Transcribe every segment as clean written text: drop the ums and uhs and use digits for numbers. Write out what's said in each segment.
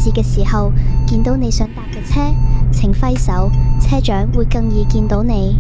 士嘅時候見到你想搭嘅車，請揮手，車長會更易見到你。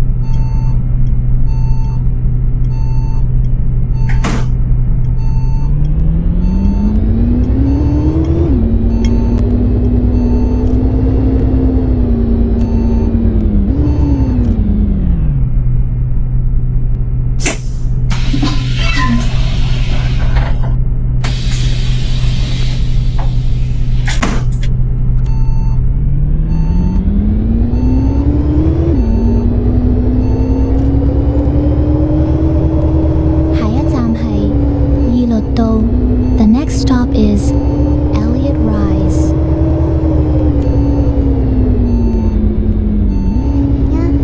The next stop is Elliott Rise.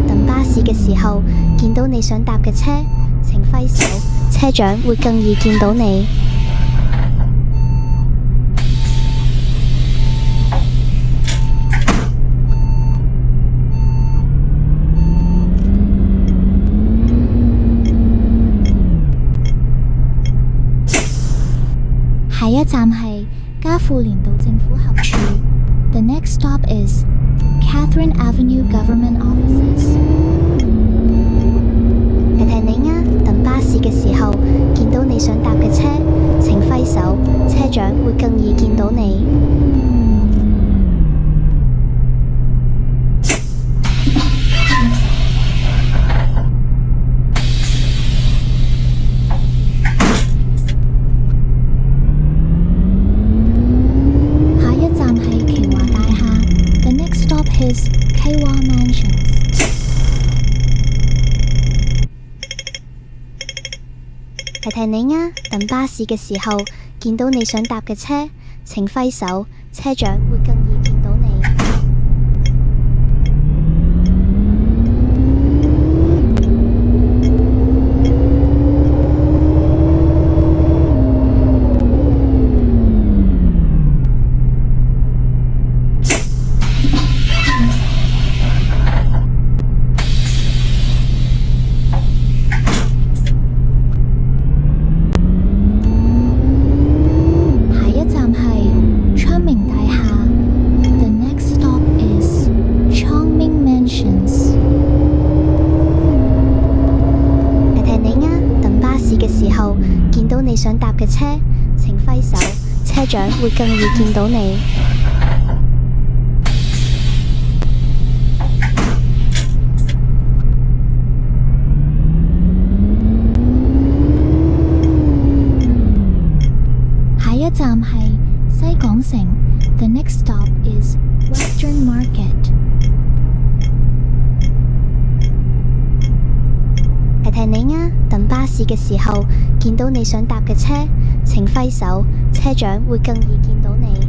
等巴士嘅時候見到你想搭嘅車，請揮手，車長會更易見到你。下一站係加富連道政府合署。The next stop is Catherine Avenue Government Offices. 提提你啊，等巴士嘅時候見到你想搭嘅車，請揮手，車長會更易見到你。is Keiwa Mansions. 提提你啊，等巴士嘅時候見到你想搭嘅車，請揮手，車長會更易見到你。見到你想搭嘅車，請揮手，車長會更易見到你。下一站係西港城 ，The next stop is Western Market。提提你啊，等巴士嘅時候見到你想搭嘅車，請揮手，車長會更易見到你。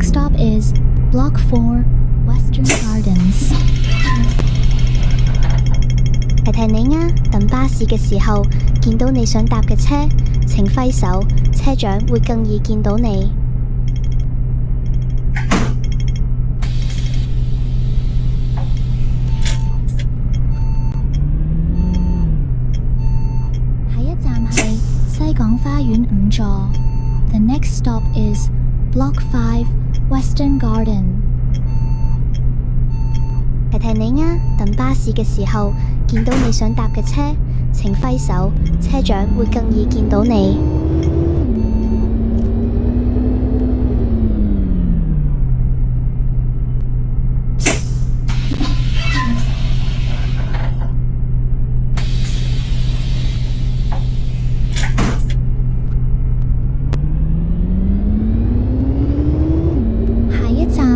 Stop is Block 4, Western Gardens。提提你啊，等巴士嘅時候見到你想搭嘅車，請揮手，車長會更易見到你。下一站係西港花園5座。The next stop is Block 5, Western Garden。提提你啊，等巴士嘅時候見到你想搭嘅車，請揮手，車長會更易見到你。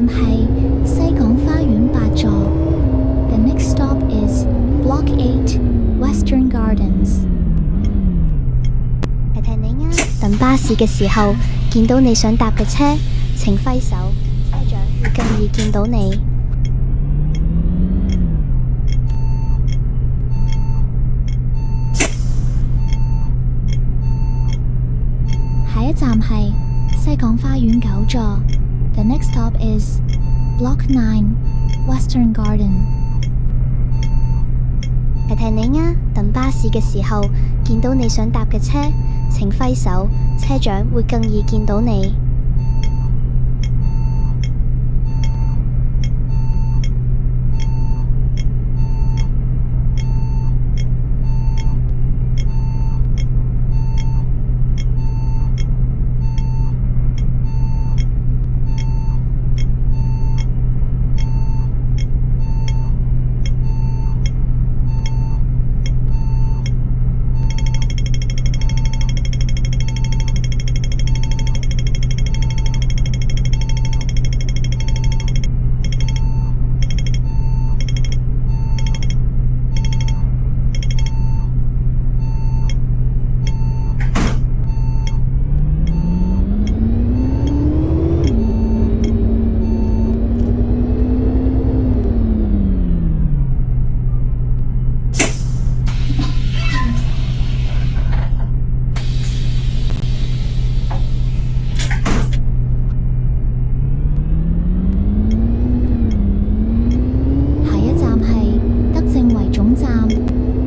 係西港花園8座。The next stop is Block 8, Western Gardens。提提你啊，等巴士嘅時候見到你想搭嘅車，請揮手，車長會更易見到你。下一站係西港花園9座。The next stop is Block 9, Western Garden。提提你啊，等巴士嘅時候見到你想搭嘅車，請揮手，車長會更易見到你。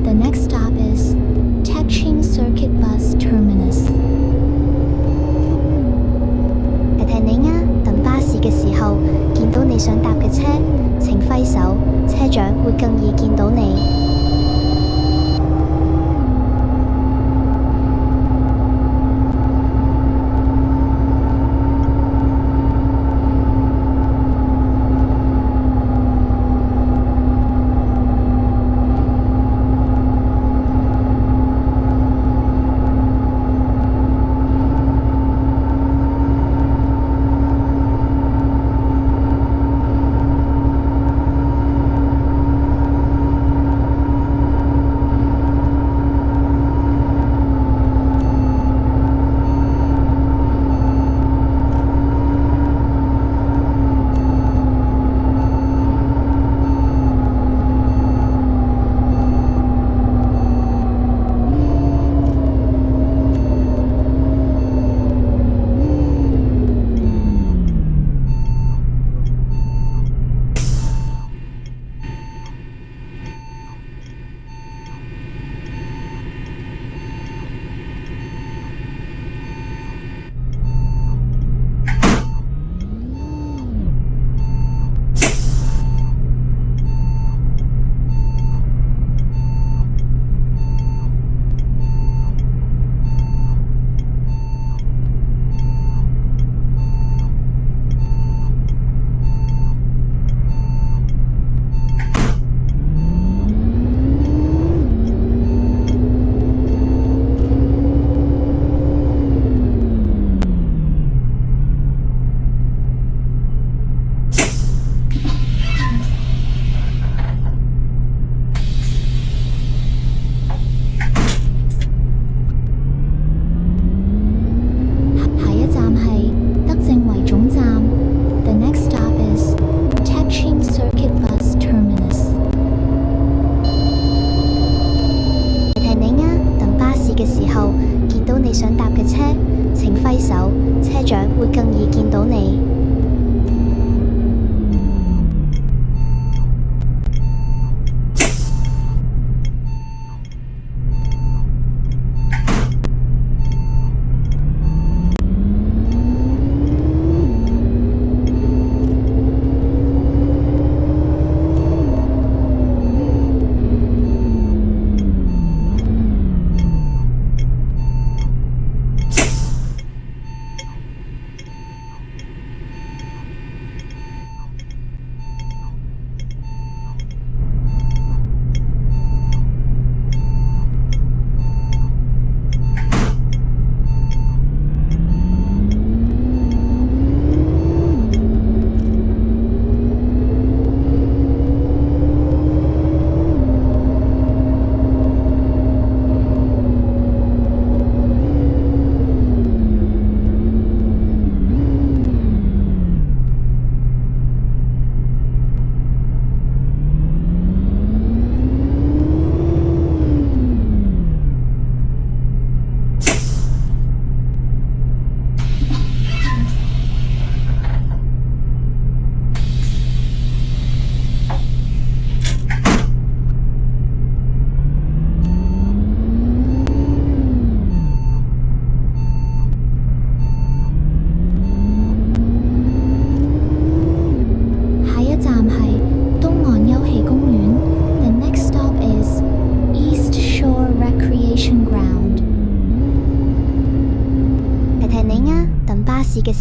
The next stop is Techching Circuit Bus Terminus。提提你啊，等巴士嘅時候見到你想搭嘅車，請揮手，車長會更易見到你。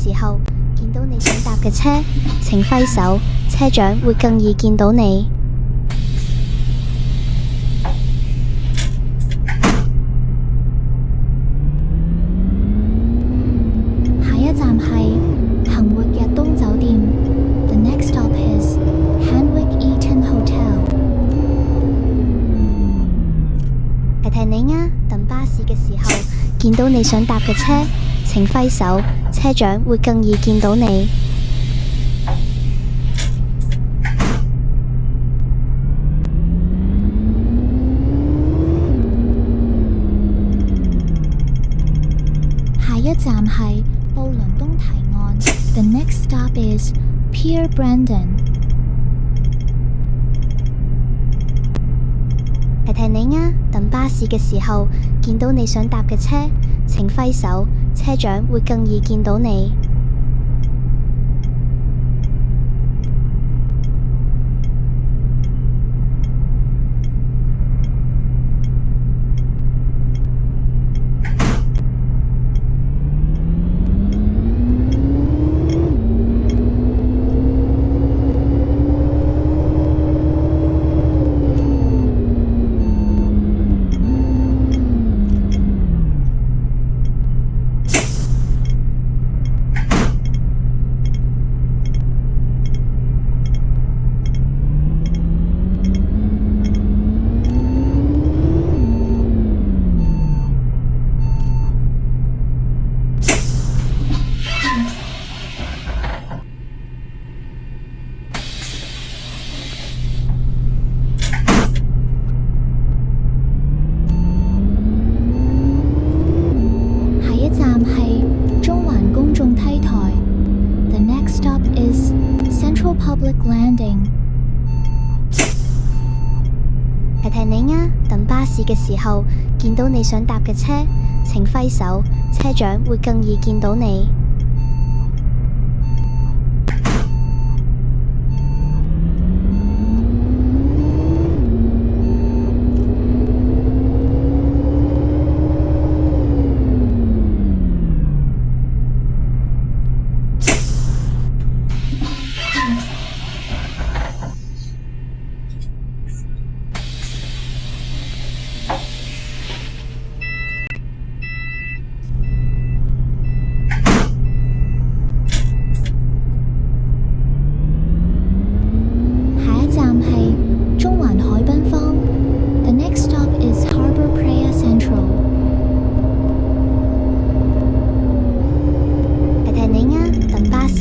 時候見到你想搭嘅車，請揮手，車長會更易見到你。下一站係恒域日東酒店。The next stop is Hanwick Eaton Hotel。提提你啊，等巴士嘅時候見到你想搭嘅車，請揮手，車長會更易見到你。下一站係布倫東堤岸。The next stop is Pier Brandon。提提你啊，等巴士嘅時候見到你想搭嘅車，請揮手，車長會更易見到你。Public Landing。提提你啊，等巴士嘅時候見到你想搭嘅車，請揮手，車長會更易見到你。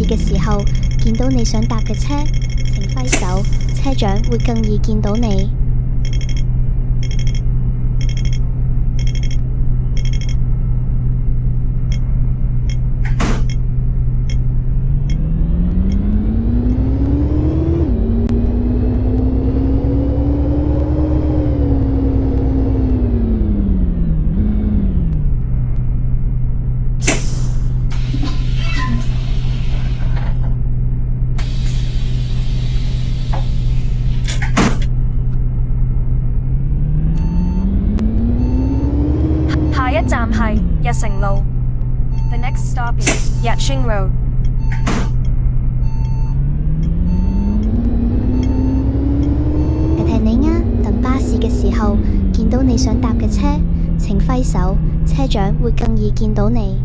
嘅時候見到你想搭嘅車，請揮手，車長會更易見到你。下一站係日成路。The next stop is Yatching Road。提提你啊，等巴士嘅時候見到你想搭嘅車，請揮手，車長會更易見到你。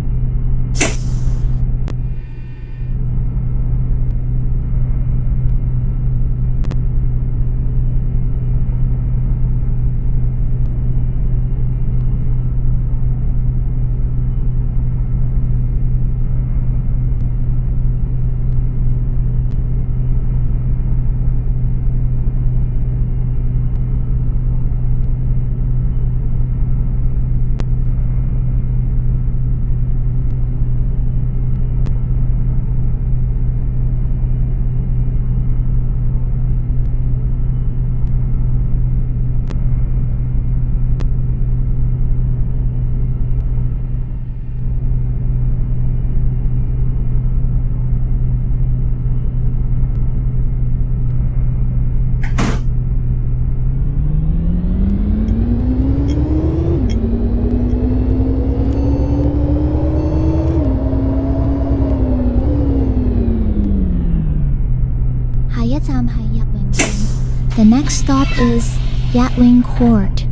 一站係日榮館。The next stop is Gatling Court。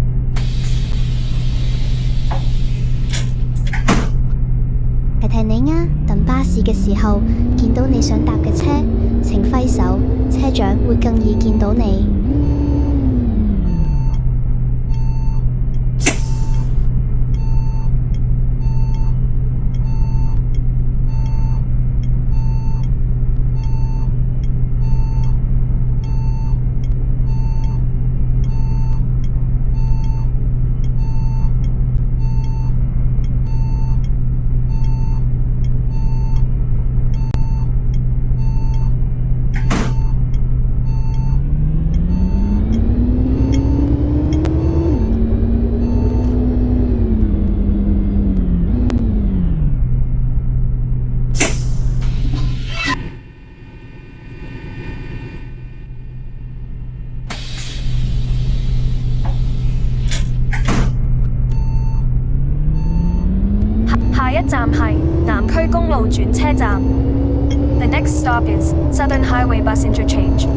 提提你啊，等巴士嘅時候見到你想搭嘅車，請揮手，車長會更易見到你。下一站係南區公路轉車站。The next stop is Southern Highway Bus Interchange。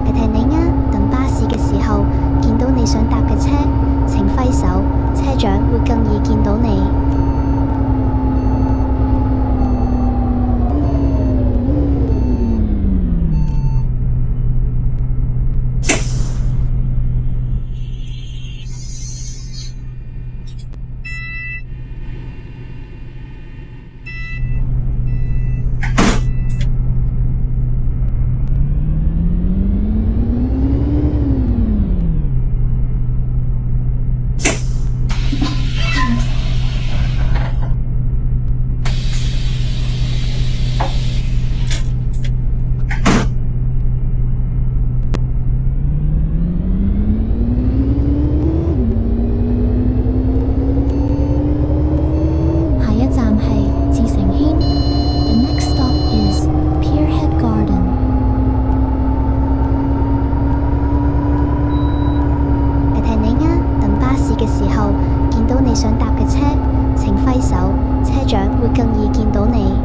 提提你啊，等巴士嘅時候見到你想搭嘅車，請揮手，車長會更易見到你。想搭嘅車，請揮手，車長會更易見到你。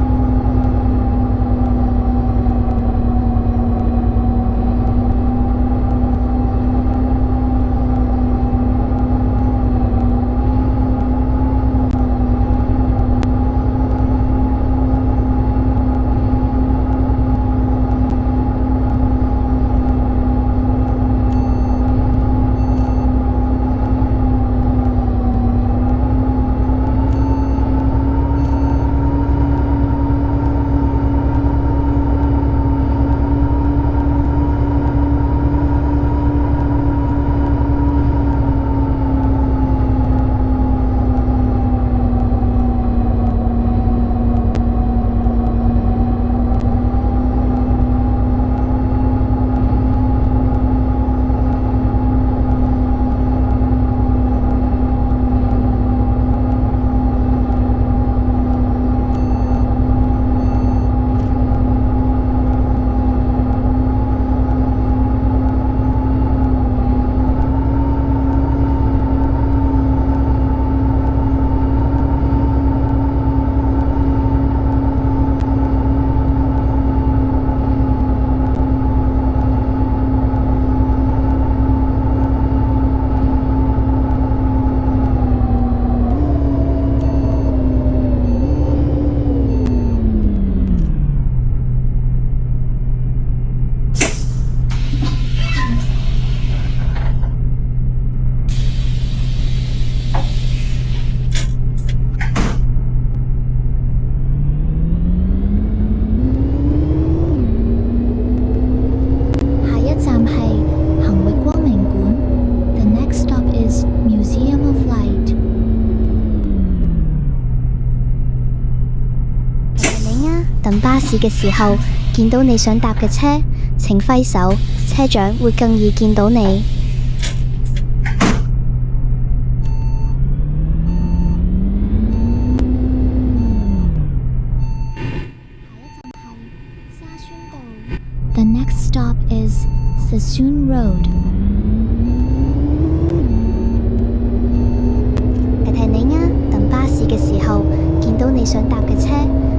等巴士嘅時候，見到你想搭嘅車，請揮手，車長會更易見到你。The next stop is Sassoon Road。提提你啊，等巴士嘅時候，見到你想搭嘅車，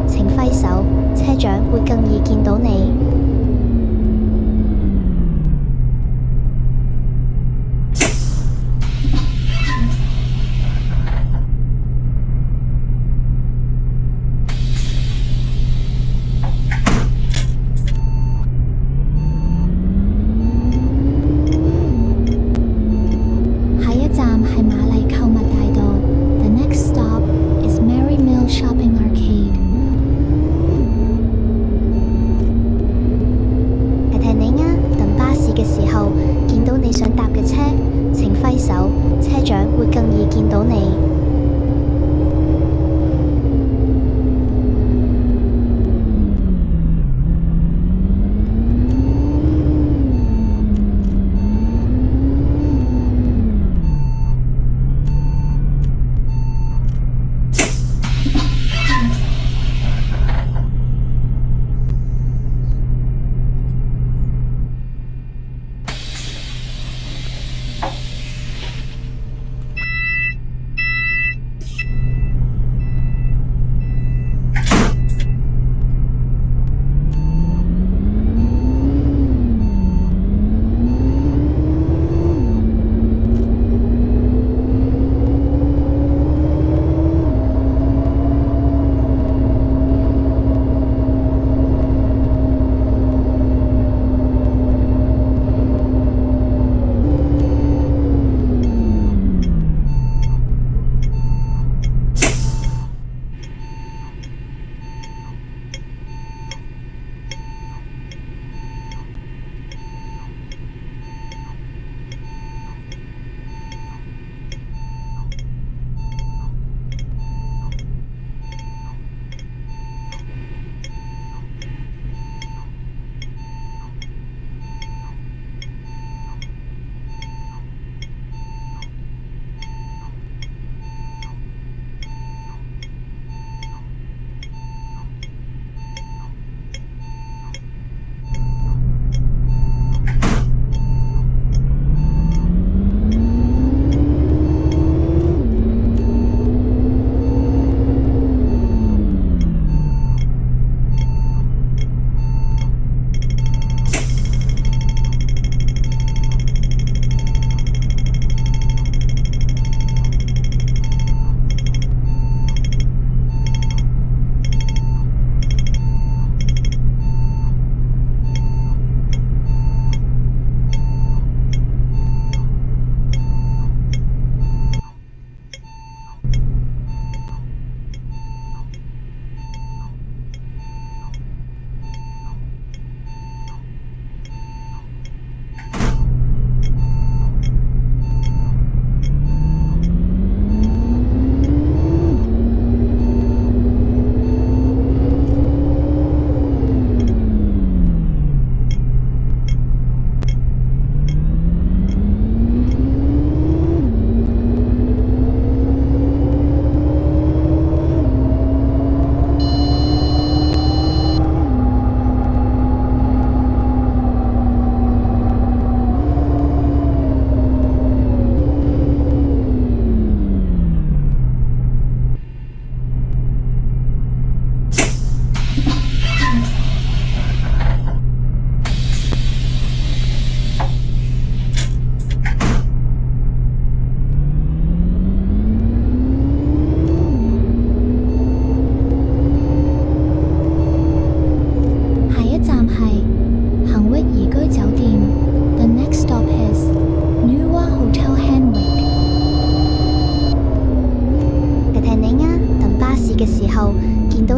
請揮手，車長會更易見到你。下一站係瑪麗購物大道。The next stop is Mary Mill Shopping Arcade。提提你啊，等巴士嘅時候見到你想搭嘅車，請揮手，車長會更易見到你。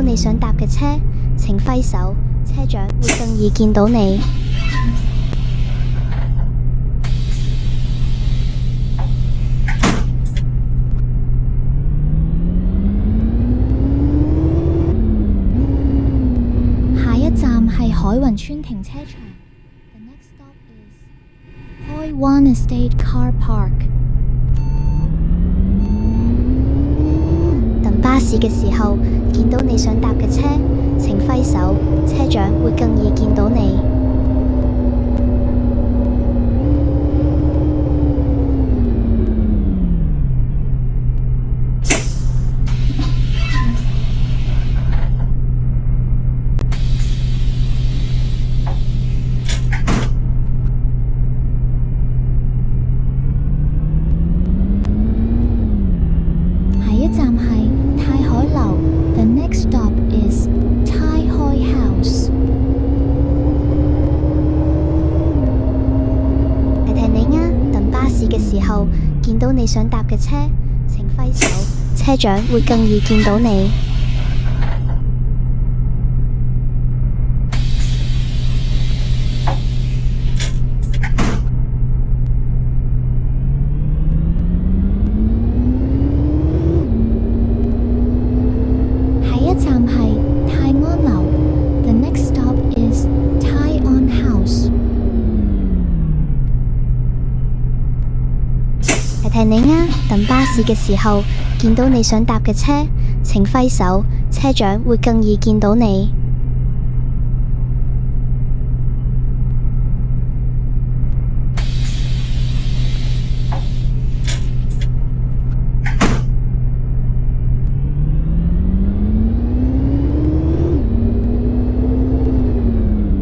你想搭嘅車，請揮手，車長會更易見到你。下一站係海雲村停車場。The next stop is Hoi Wan Estate Car Park。等巴士嘅時候，見到你想搭嘅車，請揮手，車長會更易見到你。見到你想搭嘅車，請揮手，車長會更易見到你。下一站係泰安樓。The next stop is Tai On House。提提你啊，等巴士嘅時候見到你想搭嘅車，請揮手，車長會更易見到你。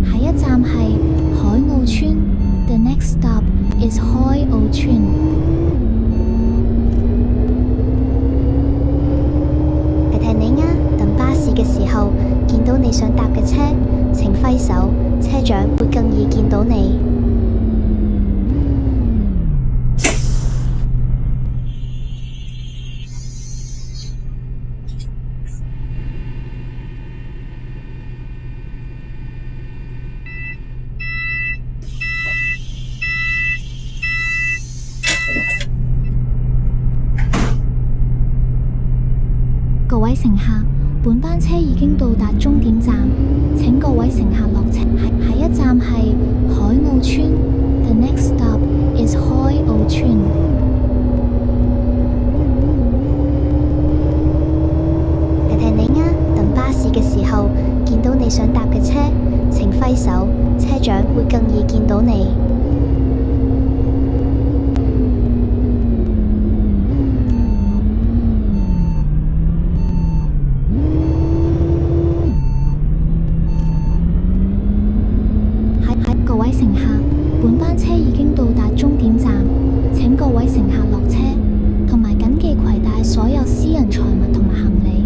下一站係海澳村。The next stop is 海澳村。提提你啊，等巴士嘅時候見到你想搭嘅車，請揮手，車長會更易見到你。各位乘客，本班車已經到達終點站，請各位乘客落車。下一站係海澳村。The next stop is 海澳村。提提你啊，等巴士嘅時候見到你想搭嘅車，請揮手，車長會更易見到你。各位乘客，本班車已經到達終點站，請各位乘客落車，同埋緊記攜帶所有私人財物同埋行李。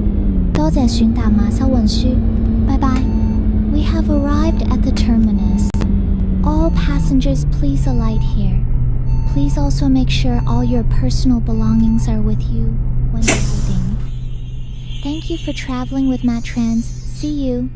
多謝選搭馬修運輸，拜拜。We have arrived at the terminus. All passengers please alight here. Please also make sure all your personal belongings are with you when boarding. Thank you for traveling with Matrans. See you.